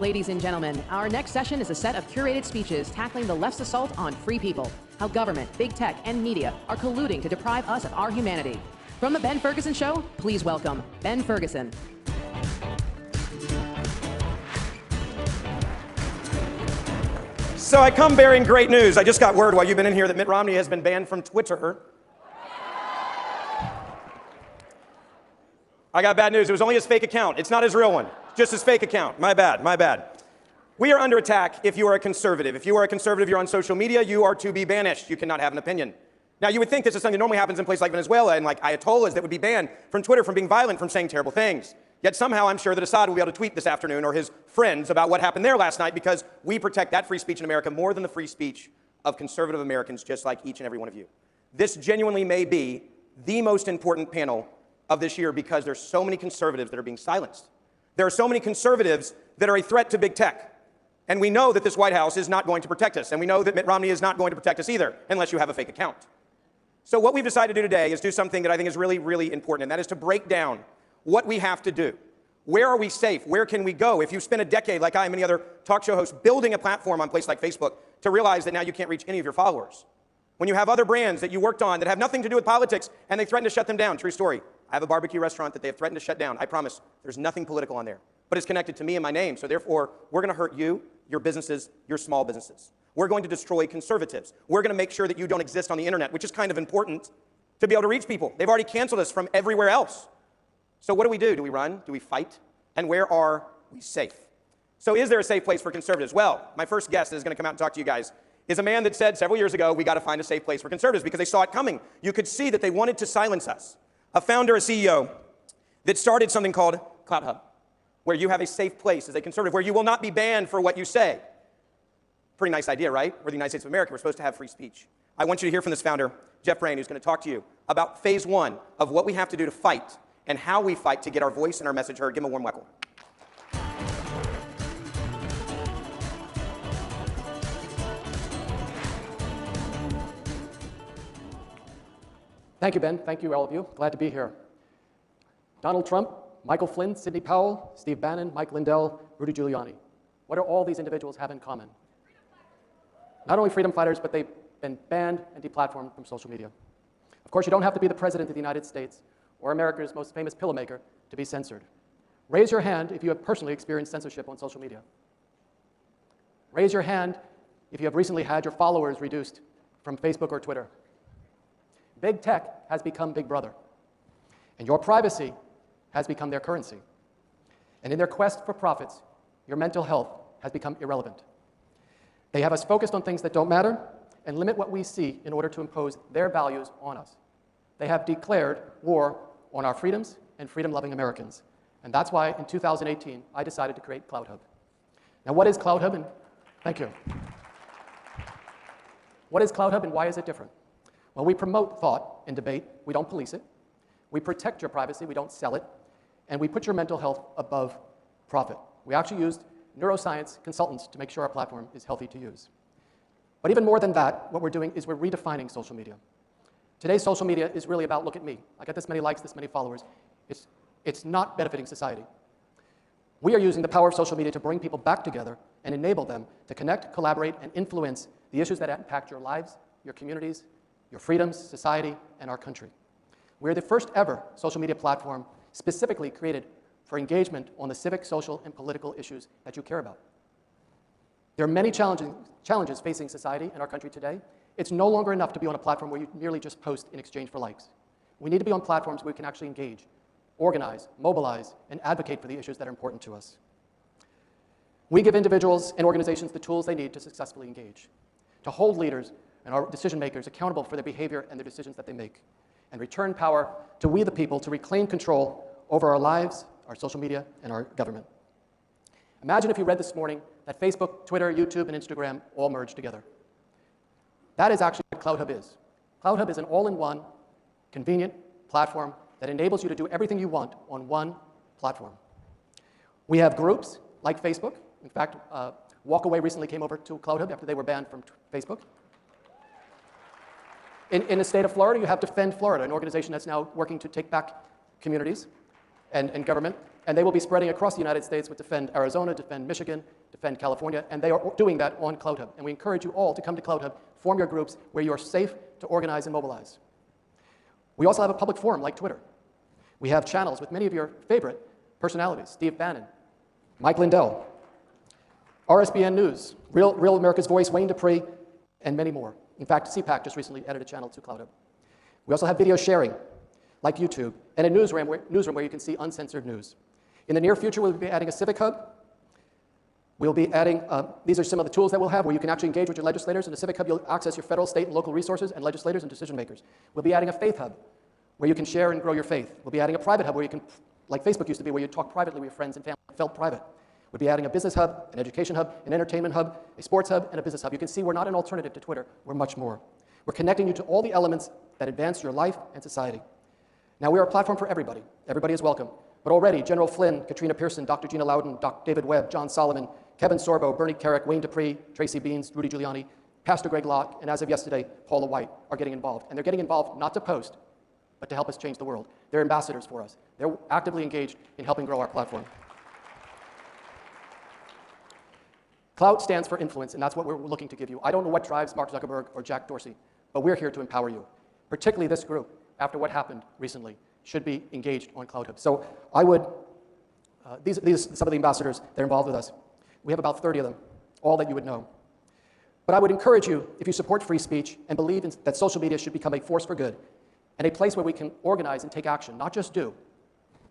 Ladies and gentlemen, our next session is a set of curated speeches tackling the left's assault on free people, how government, big tech, and media are colluding to deprive us of our humanity. From The Ben Ferguson Show, please welcome Ben Ferguson. So I come bearing great news. I just got word while you've been in here that Mitt Romney has been banned from Twitter. I got bad news. It was only his fake account. It's not his real one. Just his fake account. My bad, my bad. We are under attack if you are a conservative. If you are a conservative, you're on social media, you are to be banished. You cannot have an opinion. Now, you would think this is something that normally happens in places like Venezuela and like Ayatollahs that would be banned from Twitter from being violent, from saying terrible things. Yet somehow I'm sure that Assad will be able to tweet this afternoon, or his friends, about what happened there last night, because we protect that free speech in America more than the free speech of conservative Americans, just like each and every one of you. This genuinely may be the most important panel of this year because there's so many conservatives that are being silenced. There are so many conservatives that are a threat to big tech. And we know that this White House is not going to protect us. And we know that Mitt Romney is not going to protect us either, unless you have a fake account. So what we've decided to do today is do something that I think is really, really important, and that is to break down what we have to do. Where are we safe? Where can we go? If you spend a decade, like I and many other talk show hosts, building a platform on places like Facebook, to realize that now you can't reach any of your followers. When you have other brands that you worked on that have nothing to do with politics, and they threaten to shut them down. True story. I have a barbecue restaurant that they have threatened to shut down. I promise, there's nothing political on there. But it's connected to me and my name, so therefore, we're going to hurt you, your businesses, your small businesses. We're going to destroy conservatives. We're going to make sure that you don't exist on the internet, which is kind of important to be able to reach people. They've already canceled us from everywhere else. So what do? Do we run? Do we fight? And where are we safe? So is there a safe place for conservatives? Well, my first guest that is going to come out and talk to you guys is a man that said several years ago, we got to find a safe place for conservatives because they saw it coming. You could see that they wanted to silence us. A founder, a CEO that started something called CloutHub, where you have a safe place as a conservative, where you will not be banned for what you say. Pretty nice idea, right? We're the United States of America. We're supposed to have free speech. I want you to hear from this founder, Jeff Brain, who's going to talk to you about phase one of what we have to do to fight and how we fight to get our voice and our message heard. Give him a warm welcome. Thank you, Ben. Thank you, all of you. Glad to be here. Donald Trump, Michael Flynn, Sidney Powell, Steve Bannon, Mike Lindell, Rudy Giuliani. What do all these individuals have in common? Not only freedom fighters, but they've been banned and deplatformed from social media. Of course, you don't have to be the President of the United States or America's most famous pillow maker to be censored. Raise your hand if you have personally experienced censorship on social media. Raise your hand if you have recently had your followers reduced from Facebook or Twitter. Big tech has become Big Brother, and your privacy has become their currency. And in their quest for profits, your mental health has become irrelevant. They have us focused on things that don't matter and limit what we see in order to impose their values on us. They have declared war on our freedoms and freedom-loving Americans. And that's why in 2018, I decided to create CloutHub. Now, what is CloutHub? And thank you. What is CloutHub and why is it different? Well, we promote thought and debate. We don't police it. We protect your privacy. We don't sell it. And we put your mental health above profit. We actually used neuroscience consultants to make sure our platform is healthy to use. But even more than that, what we're doing is we're redefining social media. Today's social media is really about, look at me. I got this many likes, this many followers. It's not benefiting society. We are using the power of social media to bring people back together and enable them to connect, collaborate, and influence the issues that impact your lives, your communities, your freedoms, society, and our country. We're the first ever social media platform specifically created for engagement on the civic, social, and political issues that you care about. There are many challenges facing society and our country today. It's no longer enough to be on a platform where you merely just post in exchange for likes. We need to be on platforms where we can actually engage, organize, mobilize, and advocate for the issues that are important to us. We give individuals and organizations the tools they need to successfully engage, to hold leaders and our decision makers accountable for their behavior and their decisions that they make, and return power to we the people to reclaim control over our lives, our social media, and our government. Imagine if you read this morning that Facebook, Twitter, YouTube, and Instagram all merged together. That is actually what CloutHub is. CloutHub is an all-in-one, convenient platform that enables you to do everything you want on one platform. We have groups like Facebook. In fact, Walkaway recently came over to CloutHub after they were banned from Facebook. In the state of Florida, you have Defend Florida, an organization that's now working to take back communities and government. And they will be spreading across the United States with Defend Arizona, Defend Michigan, Defend California, and they are doing that on CloutHub. And we encourage you all to come to CloutHub, form your groups where you are safe to organize and mobilize. We also have a public forum like Twitter. We have channels with many of your favorite personalities, Steve Bannon, Mike Lindell, RSBN News, Real America's Voice, Wayne Dupree, and many more. In fact, CPAC just recently added a channel to CloutHub. We also have video sharing, like YouTube, and a newsroom where you can see uncensored news. In the near future, we'll be adding a civic hub. We'll be adding, these are some of the tools that we'll have where you can actually engage with your legislators. In the civic hub, you'll access your federal, state, and local resources and legislators and decision makers. We'll be adding a faith hub where you can share and grow your faith. We'll be adding a private hub where you can, like Facebook used to be, where you talk privately with your friends and family, felt private. We'll be adding a business hub, an education hub, an entertainment hub, a sports hub, and a business hub. You can see we're not an alternative to Twitter. We're much more. We're connecting you to all the elements that advance your life and society. Now, we are a platform for everybody. Everybody is welcome. But already, General Flynn, Katrina Pearson, Dr. Gina Loudon, Dr. David Webb, John Solomon, Kevin Sorbo, Bernie Carrick, Wayne Dupree, Tracy Beans, Rudy Giuliani, Pastor Greg Locke, and as of yesterday, Paula White are getting involved. And they're getting involved not to post, but to help us change the world. They're ambassadors for us. They're actively engaged in helping grow our platform. Clout stands for influence, and that's what we're looking to give you. I don't know what drives Mark Zuckerberg or Jack Dorsey, but we're here to empower you. Particularly this group, after what happened recently, should be engaged on CloutHub. So I would, these are some of the ambassadors that are involved with us. We have about 30 of them, all that you would know. But I would encourage you, if you support free speech and believe that social media should become a force for good and a place where we can organize and take action, not just do,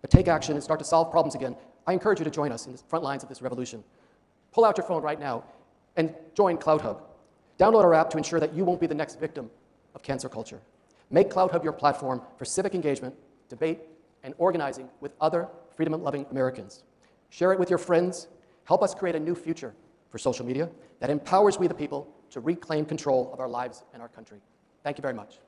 but take action and start to solve problems again, I encourage you to join us in the front lines of this revolution. Pull out your phone right now and join CloutHub. Download our app to ensure that you won't be the next victim of cancer culture. Make CloutHub your platform for civic engagement, debate, and organizing with other freedom-loving Americans. Share it with your friends. Help us create a new future for social media that empowers we the people to reclaim control of our lives and our country. Thank you very much.